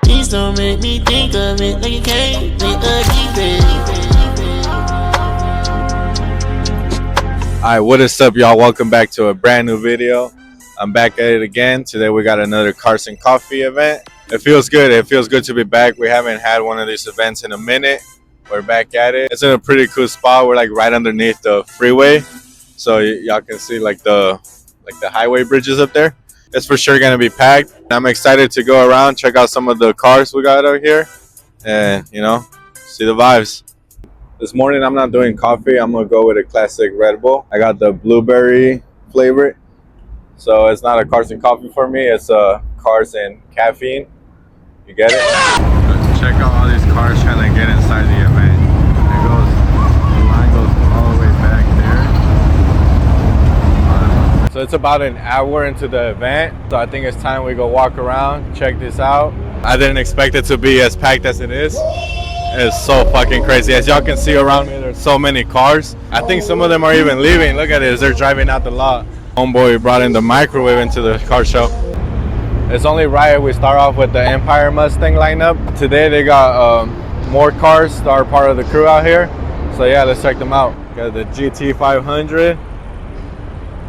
Please don't make me think of it like you can't with a Alright, what is up, y'all? Welcome back to a brand new video. I'm back at it again. Today we got another Carson Coffee event. It feels good. It feels good to be back. We haven't had one of these events in a minute. We're back at it. It's in a pretty cool spot. We're like right underneath the freeway, so y'all can see like the highway bridges up there. It's for sure gonna be packed. I'm excited to go around, check out some of the cars we got out here, and see the vibes. This morning I'm not doing coffee. I'm gonna go with a classic Red Bull. I got the blueberry flavor, so it's not a Carson coffee for me. It's a Carson caffeine. You get it? Check out all these cars trying to get inside the event. The line goes all the way back there. So it's about an hour into the event, so I think it's time we go walk around, check this out. I didn't expect it to be as packed as it is. It's so fucking crazy. As y'all can see around me, there's so many cars. I think some of them are even leaving. Look at this, they're driving out the lot. Homeboy brought in the microwave into the car show. It's only right we start off with the Empire Mustang lineup. Today they got more cars that are part of the crew out here. So yeah, let's check them out. Got the GT 500.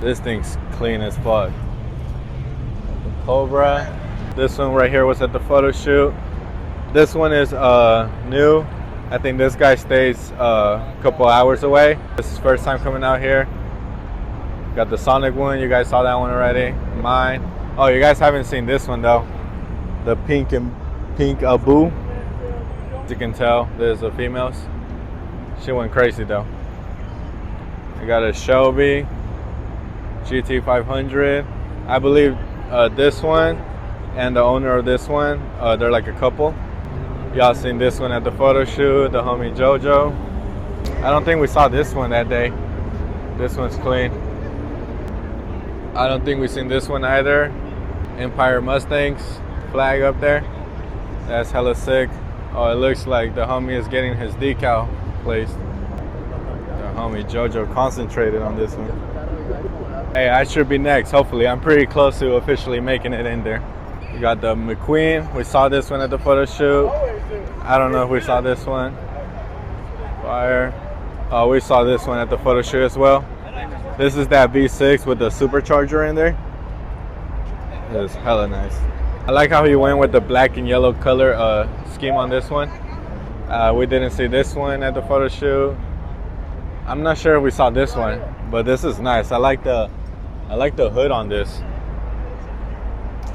This thing's clean as fuck. The Cobra. This one right here was at the photo shoot. This one is new. I think this guy stays a couple hours away. This is first time coming out here. Got the Sonic one. You guys saw that one already. Mine. Oh, you guys haven't seen this one though. The pink Abu. As you can tell, there's the females. She went crazy though. I got a Shelby GT 500. I believe this one and the owner of this one, they're like a couple. Y'all seen this one at the photo shoot, the homie JoJo. I don't think we saw this one that day. This one's clean. I don't think we seen this one either. Empire Mustangs flag up there. That's hella sick. Oh, it looks like the homie is getting his decal placed. The homie JoJo concentrated on this one. Hey, I should be next, hopefully. I'm pretty close to officially making it in there. We got the McQueen. We saw this one at the photo shoot. I don't know if we saw this one. Fire. Oh, we saw this one at the photo shoot as well. This is that V6 with the supercharger in there. It's hella nice. I like how he went with the black and yellow color scheme on this one. We didn't see this one at the photo shoot. I'm not sure if we saw this one, but this is nice. I like the hood on this.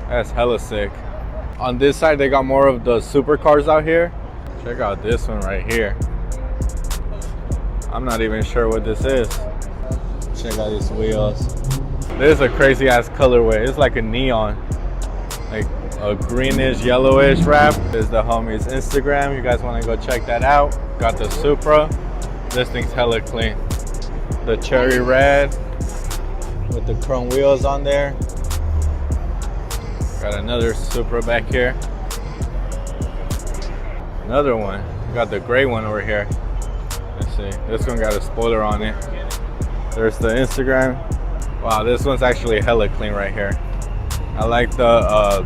That's hella sick. On this side, they got more of the supercars out here. Check out this one right here. I'm not even sure what this is. Check out these wheels. This is a crazy ass colorway. It's like a neon, like a greenish, yellowish wrap. This is the homie's Instagram. You guys want to go check that out. Got the Supra. This thing's hella clean. The cherry red with the chrome wheels on there. Got another Supra back here. Another one. Got the gray one over here. Let's see. This one got a spoiler on it. There's the Instagram. Wow, this one's actually hella clean right here. I like the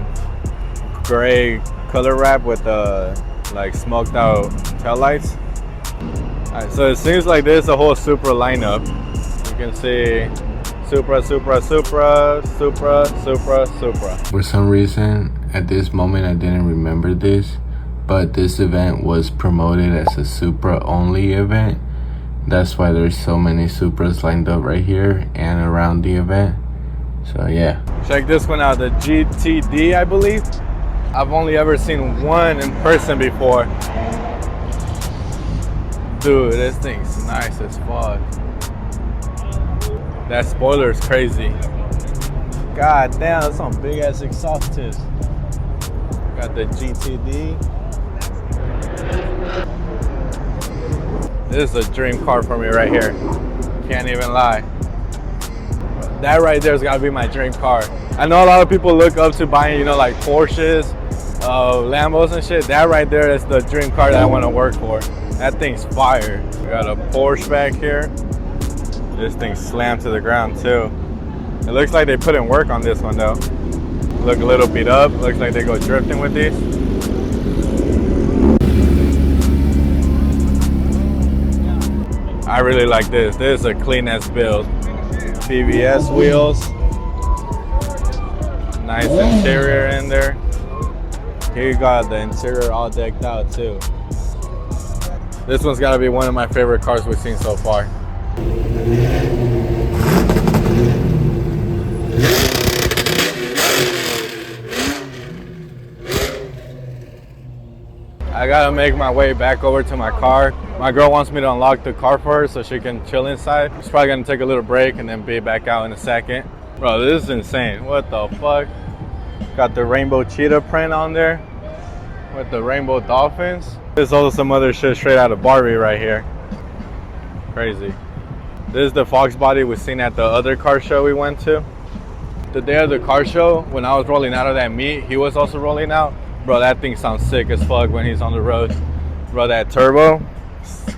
gray color wrap with the like smoked out taillights. Alright, so it seems like there's a whole Supra lineup. You can see Supra, Supra, Supra, Supra, Supra, Supra. For some reason, at this moment, I didn't remember this, but this event was promoted as a Supra only event. That's why there's so many Supras lined up right here and around the event. So yeah. Check this one out, the GTD, I believe. I've only ever seen one in person before. Dude, this thing's nice as fuck. That spoiler is crazy. God damn, that's some big ass exhaust tips. Got the GTD. This is a dream car for me right here. Can't even lie. That right there is gotta be my dream car. I know a lot of people look up to buying, like Porsches, Lambos and shit. That right there is the dream car that I want to work for. That thing's fire. We got a Porsche back here. This thing slammed to the ground too. It looks like they put in work on this one though. Look a little beat up. Looks like they go drifting with these. I really like this. This is a clean ass build. PVS wheels. Nice interior in there. Here you got the interior all decked out too. This one's gotta be one of my favorite cars we've seen so far. I gotta make my way back over to my car. My girl wants me to unlock the car for her so she can chill inside. She's probably gonna take a little break and then be back out in a second. Bro, this is insane. What the fuck? Got the rainbow cheetah print on there with the rainbow dolphins. There's also some other shit straight out of Barbie right here. Crazy. This is the Fox body we seen at the other car show we went to. The day of the car show, when I was rolling out of that meet, he was also rolling out. Bro, that thing sounds sick as fuck when he's on the road. Bro, that turbo,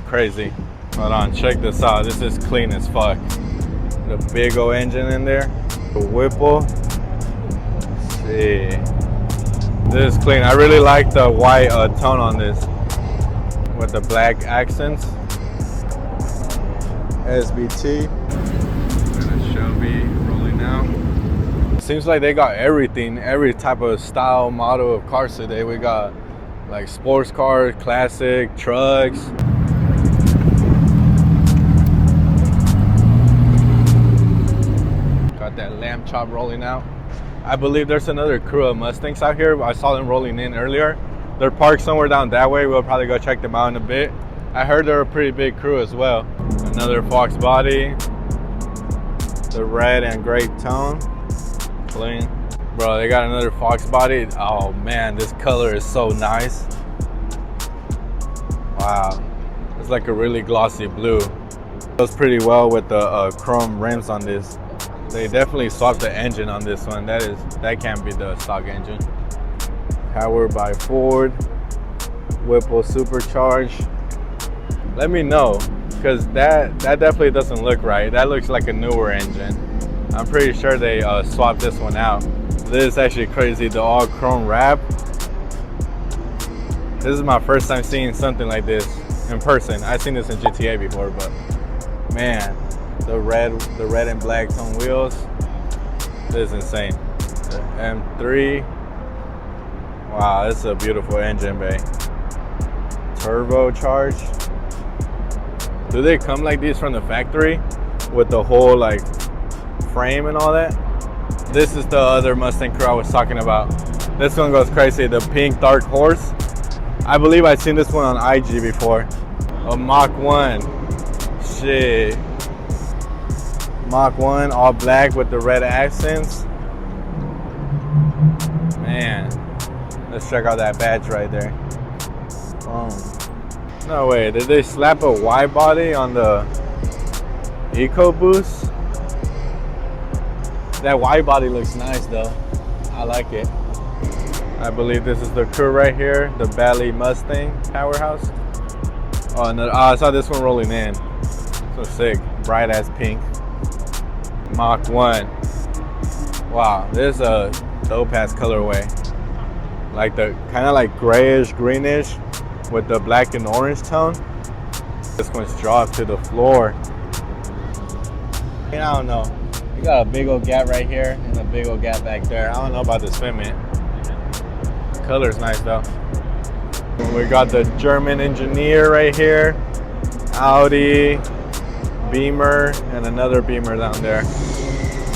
crazy. Hold on, check this out. This is clean as fuck. The big old engine in there. The Whipple. Let's see. This is clean. I really like the white tone on this with the black accents. SBT. And a Shelby rolling out. Seems like they got everything, every type of style, model of cars today. We got like sports cars, classic, trucks. Got that lamb chop rolling out. I believe there's another crew of Mustangs out here. I saw them rolling in earlier. They're parked somewhere down that way. We'll probably go check them out in a bit. I heard they're a pretty big crew as well. Another Fox body. The red and gray tone. Clean. Bro, they got another Fox body. Oh man, this color is so nice. Wow. It's like a really glossy blue. Goes pretty well with the chrome rims on this. They definitely swapped the engine on this one. That can't be the stock engine. Powered by Ford. Whipple supercharged. Let me know, because that definitely doesn't look right. That looks like a newer engine. I'm pretty sure they swapped this one out. This is actually crazy, the all chrome wrap. This is my first time seeing something like this in person. I've seen this in GTA before, but man, the red and black tone wheels. This is insane. The M3. Wow, this is a beautiful engine bay. Turbocharged. Do they come like these from the factory with the whole like frame and all that? This is the other Mustang crew I was talking about. This one goes crazy, the pink dark horse. I believe I've seen this one on IG before. A Mach 1. Shit. Mach 1, all black with the red accents. Man, let's check out that badge right there. Boom. No way, did they slap a Y body on the EcoBoost? That Y body looks nice though. I like it. I believe this is the crew right here, the Bally Mustang powerhouse. Oh, no, I saw this one rolling in. So sick, bright ass pink. Mach 1. Wow, this is a dope ass colorway. Like the kind of like grayish, greenish with the black and orange tone. This one's dropped to the floor. And I don't know. You got a big old gap right here and a big old gap back there. I don't know about this fitment. The color's nice though. We got the German engineer right here. Audi, Beamer, and another Beamer down there.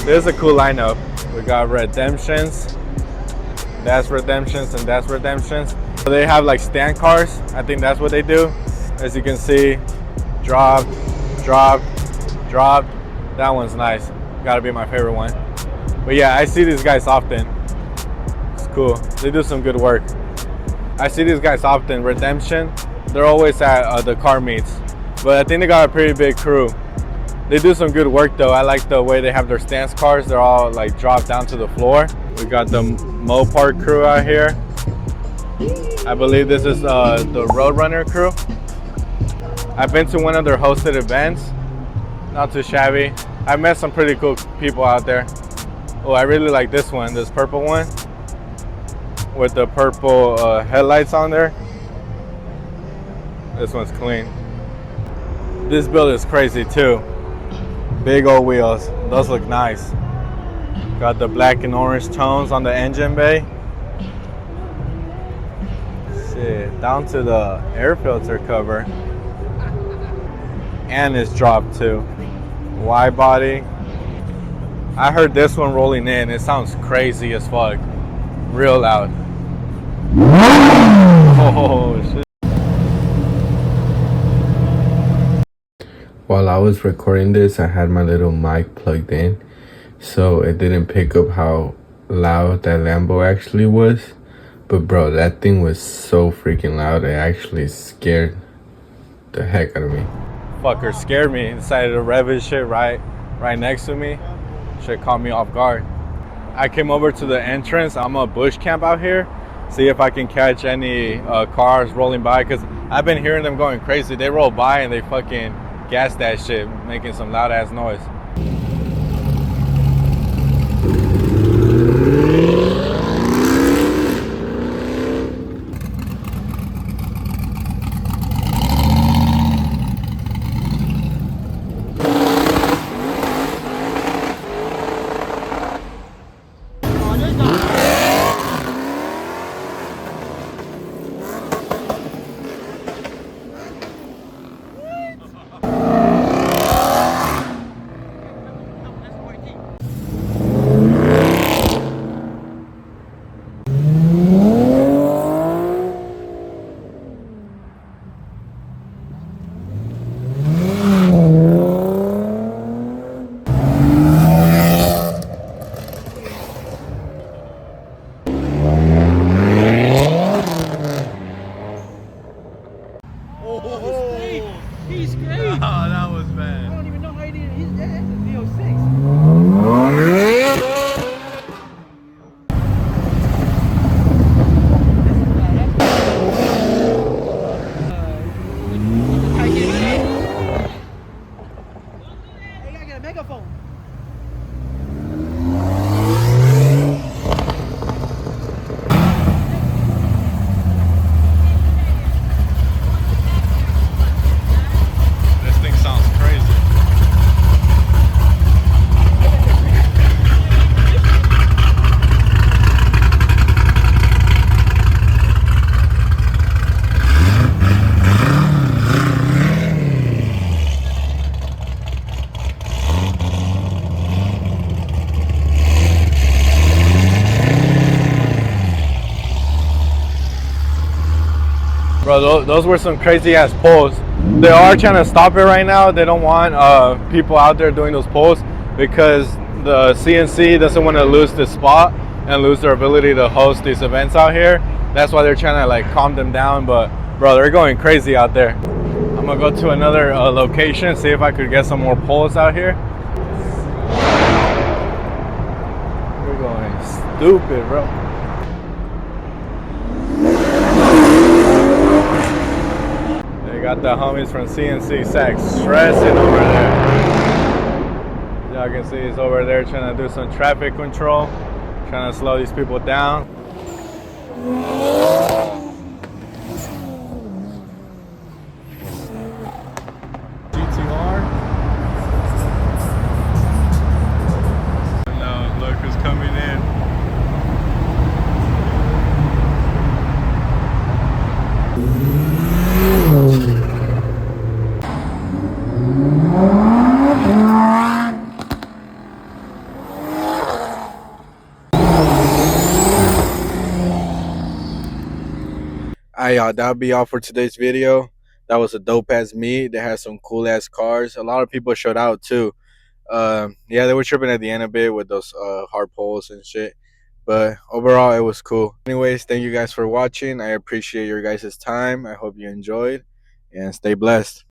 This is a cool lineup. We got Redemptions. That's Redemptions and that's Redemptions. So they have like stand cars. I think that's what they do. As you can see, drop, drop, drop. That one's nice. Gotta be my favorite one. But yeah, I see these guys often. It's cool. They do some good work. I see these guys often. Redemption, they're always at the car meets. But I think they got a pretty big crew. They do some good work though. I like the way they have their stance cars. They're all like dropped down to the floor. We got the Mopar crew out here. I believe this is the Roadrunner crew. I've been to one of their hosted events. Not too shabby. I met some pretty cool people out there. Oh, I really like this one, this purple one. with the purple headlights on there. This one's clean. This build is crazy too. Big old wheels. Those look nice. Got the black and orange tones on the engine bay. Shit, down to the air filter cover. And it's dropped too. Wide body. I heard this one rolling in. It sounds crazy as fuck. Real loud. Oh shit. While I was recording this, I had my little mic plugged in, so it didn't pick up how loud that Lambo actually was. But bro, that thing was so freaking loud, it actually scared the heck out of me. Fucker scared me. Decided to rev his shit right next to me. Shit caught me off guard. I came over to the entrance. I'm a bush camp out here. See if I can catch any cars rolling by, because I've been hearing them going crazy. They roll by and they fucking gas that shit, making some loud ass noise. He's great. Oh, that was bad. I don't even know how he did it. He's a V06. Hey, I got a megaphone. This thing sounds crazy. Bro, those were some crazy ass pulls. They are trying to stop it right now. They don't want people out there doing those pulls because the CNC doesn't want to lose the spot and lose their ability to host these events out here. That's why they're trying to like calm them down. But bro, they're going crazy out there. I'm gonna go to another location, see if I could get some more pulls out here. We're going stupid, bro. Got the homies from CNC Sac stressing over there. Y'all can see he's over there trying to do some traffic control, trying to slow these people down. GTR. No, look who's coming in. Alright, y'all, that'll be all for today's video. That was a dope ass meet. They had some cool ass cars. A lot of people showed out too. Yeah, they were tripping at the end a bit with those hard poles and shit. But overall, it was cool. Anyways, thank you guys for watching. I appreciate your guys' time. I hope you enjoyed and stay blessed.